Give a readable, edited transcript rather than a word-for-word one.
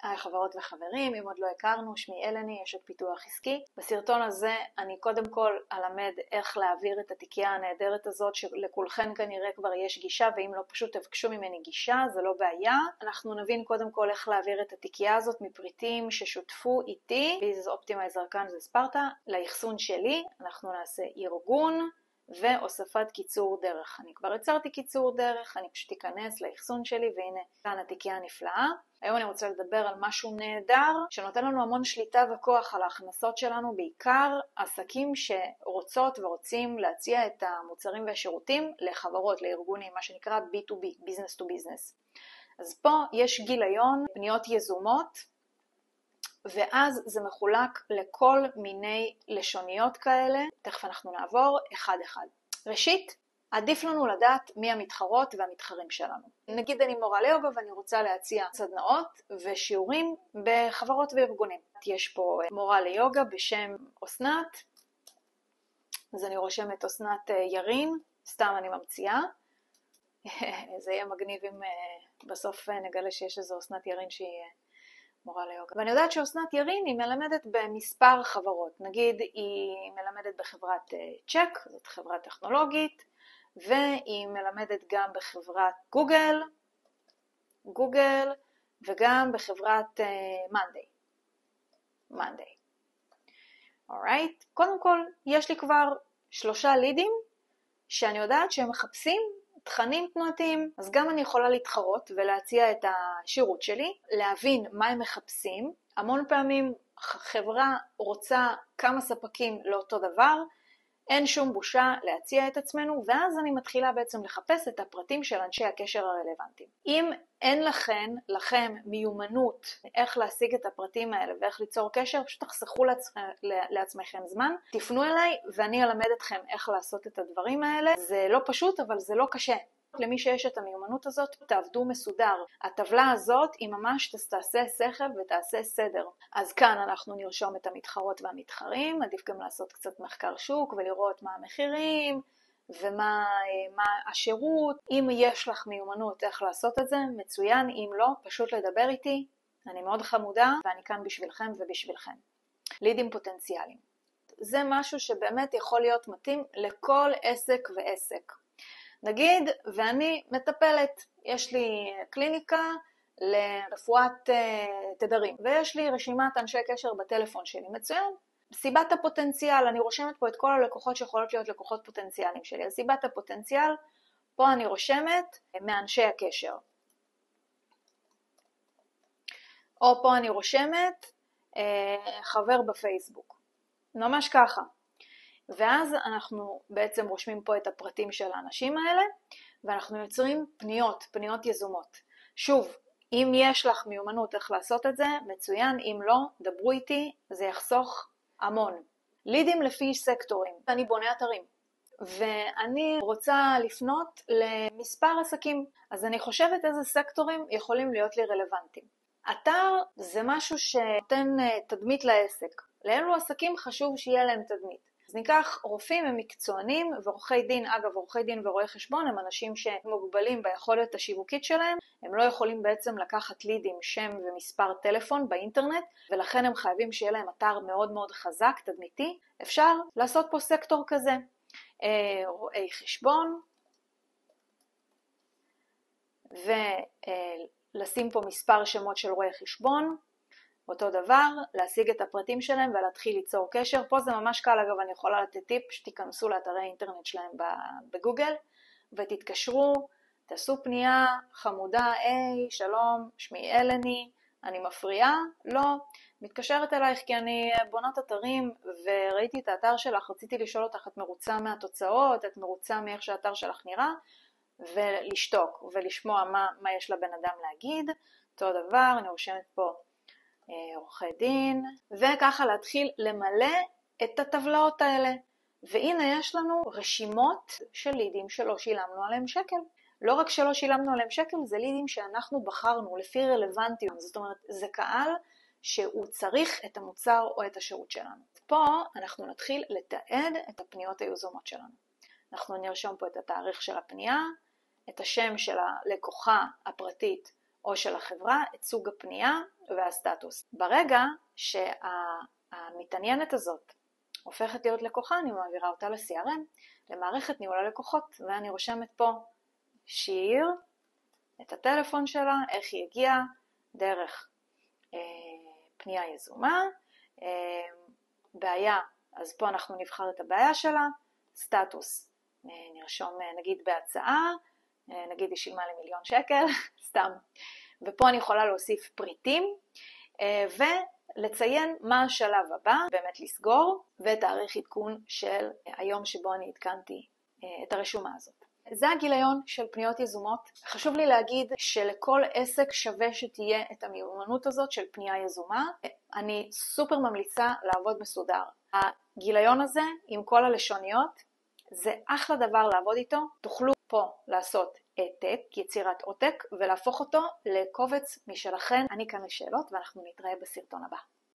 היי חברות וחברים, אם עוד לא הכרנו, שמי אלני, אשת פיתוח עסקי. בסרטון הזה אני קודם כל אלמד איך להעביר את התיקייה הנהדרת הזאת, שלכולכן כנראה כבר יש גישה, ואם לא פשוט תבקשו ממני גישה, זה לא בעיה. אנחנו נבין קודם כל איך להעביר את התיקייה הזאת מפריטים ששותפו איתי, Business Optimizer כאן זה ספרטה, לאחסון שלי. אנחנו נעשה ארגון והוספת קיצור דרך. אני כבר יצרתי קיצור דרך, אני פשוט אכנס לאחסון שלי, והנה כאן התיקייה הנפלאה. היום אני רוצה לדבר על משהו נהדר שנותן לנו המון שליטה וכוח על ההכנסות שלנו, בעיקר עסקים שרוצות ורוצים להציע את המוצרים והשירותים לחברות, לארגונים, מה שנקרא B2B, Business to Business. אז פה יש גיליון פניות יזומות, ואז זה מחולק לכל מיני לשוניות כאלה. תכף אנחנו נעבור אחד אחד. ראשית, עדיף לנו לדעת מי המתחרות והמתחרים שלנו. נגיד אני מורה ליוגה ואני רוצה להציע סדנאות ושיעורים בחברות וארגונים. יש פה מורה ליוגה בשם אסנת, אז אני רושמת אסנת ירין, סתם אני ממציאה. זה יהיה מגניב אם בסוף נגלה שיש איזו אסנת ירין שהיא מורה ליוגה. ואני יודעת שאסנת ירין היא מלמדת במספר חברות. נגיד היא מלמדת בחברת צ'ק, זאת חברה טכנולוגית, והיא מלמדת גם בחברת גוגל, וגם בחברת מאנדיי. Alright. קודם כל, יש לי כבר 3 לידים שאני יודעת שהם מחפשים תכנים תנועתיים, אז גם אני יכולה להתחרות ולהציע את השירות שלי, להבין מה הם מחפשים. המון פעמים חברה רוצה כמה ספקים לאותו דבר, אין שום בושה להציע את עצמנו, ואז אני מתחילה בעצם לחפש את הפרטים של אנשי הקשר הרלוונטיים. אם אין לכם מיומנות איך להשיג את הפרטים האלה ואיך ליצור קשר, פשוט תחסכו לעצמכם זמן, תפנו אליי ואני אלמד אתכם איך לעשות את הדברים האלה. זה לא פשוט, אבל זה לא קשה. למי שיש את המיומנות הזאת, תעבדו מסודר. הטבלה הזאת היא ממש תעשה שכל ותעשה סדר. אז כאן אנחנו נרשום את המתחרות והמתחרים, עדיף גם לעשות קצת מחקר שוק ולראות מה המחירים ומה השירות. אם יש לך מיומנות איך לעשות את זה, מצוין. אם לא, פשוט לדבר איתי. אני מאוד חמודה ואני כאן בשבילכם ובשבילכם. לידים פוטנציאליים. זה משהו שבאמת יכול להיות מתאים לכל עסק ועסק. נגיד, ואני מטפלת, יש לי קליניקה לרפואת תדרים, ויש לי רשימת אנשי קשר בטלפון שלי, מצוין. סיבת הפוטנציאל, אני רושמת פה את כל הלקוחות שיכולות להיות לקוחות פוטנציאליים שלי. אז סיבת הפוטנציאל, פה אני רושמת מאנשי הקשר. או פה אני רושמת חבר בפייסבוק. ממש ככה. ואז אנחנו בעצם רושמים פה את הפרטים של האנשים האלה, ואנחנו יוצרים פניות יזומות. שוב, אם יש לך מיומנות איך לעשות את זה, מצוין. אם לא, דברו איתי, זה יחסוך המון. לידים לפי סקטורים. אני בונה אתרים, ואני רוצה לפנות למספר עסקים, אז אני חושבת איזה סקטורים יכולים להיות לי רלוונטיים. אתר זה משהו שנותן תדמית לעסק. לאלו עסקים חשוב שיהיה להם תדמית. אז ניקח רופאים הם מקצוענים ועורכי דין, אגב עורכי דין ורואי חשבון הם אנשים שמוגבלים ביכולת השיווקית שלהם, הם לא יכולים בעצם לקחת לידים, שם ומספר טלפון באינטרנט, ולכן הם חייבים שיהיה להם אתר מאוד מאוד חזק, תדמיתי. אפשר לעשות פה סקטור כזה, רואי חשבון, ולשים פה מספר שמות של רואי חשבון, אותו דבר, להשיג את הפרטים שלהם ולהתחיל ליצור קשר. פה זה ממש קל, אגב, אני יכולה לתת טיפ, שתיכנסו לאתרי האינטרנט שלהם בגוגל, ותתקשרו, תעשו פנייה חמודה, היי, שלום, שמי אלני, אני מפריעה? לא, מתקשרת אלייך כי אני בונת אתרים, וראיתי את האתר שלך, רציתי לשאול אותך, את מרוצה מהתוצאות, את מרוצה מאיך שהאתר שלך נראה, ולשתוק ולשמוע מה יש לבן אדם להגיד. אותו דבר, אני רושמת פה, עורכי דין, וככה להתחיל למלא את הטבלאות האלה. והנה יש לנו רשימות של לידים שלא שילמנו עליהם שקל. לא רק שלא שילמנו עליהם שקל, זה לידים שאנחנו בחרנו לפי רלוונטיות. זאת אומרת, זה קהל שהוא צריך את המוצר או את השירות שלנו. פה אנחנו נתחיל לתעד את הפניות היזומות שלנו. אנחנו נרשום פה את התאריך של הפנייה, את השם של הלקוחה הפרטית או של החברה, את סוג הפנייה והסטטוס. ברגע שהמתעניינת הזאת הופכת להיות לקוחה, אני מעבירה אותה ל-CRM, למערכת ניהול הלקוחות, ואני רושמת פה שיר, את הטלפון שלה, איך היא הגיעה, דרך פנייה יזומה, בעיה, אז פה אנחנו נבחר את הבעיה שלה, סטטוס, נרשום נגיד בהצעה, נגיד היא שילמה ל1,000,000 שקל, סתם, ופה אני יכולה להוסיף פריטים, ולציין מה השלב הבא, באמת לסגור, ותאריך עדכון של היום שבו אני עדכנתי את הרשומה הזאת. זה הגיליון של פניות יזומות. חשוב לי להגיד שלכל עסק שווה שתהיה את המיומנות הזאת של פנייה יזומה. אני סופר ממליצה לעבוד מסודר. הגיליון הזה עם כל הלשוניות זה אחלה דבר לעבוד איתו. תוכלו פה לעשות העתק, יצירת עותק, ולהפוך אותו לקובץ משלכם. אני כאן לשאלות ואנחנו נתראה בסרטון הבא.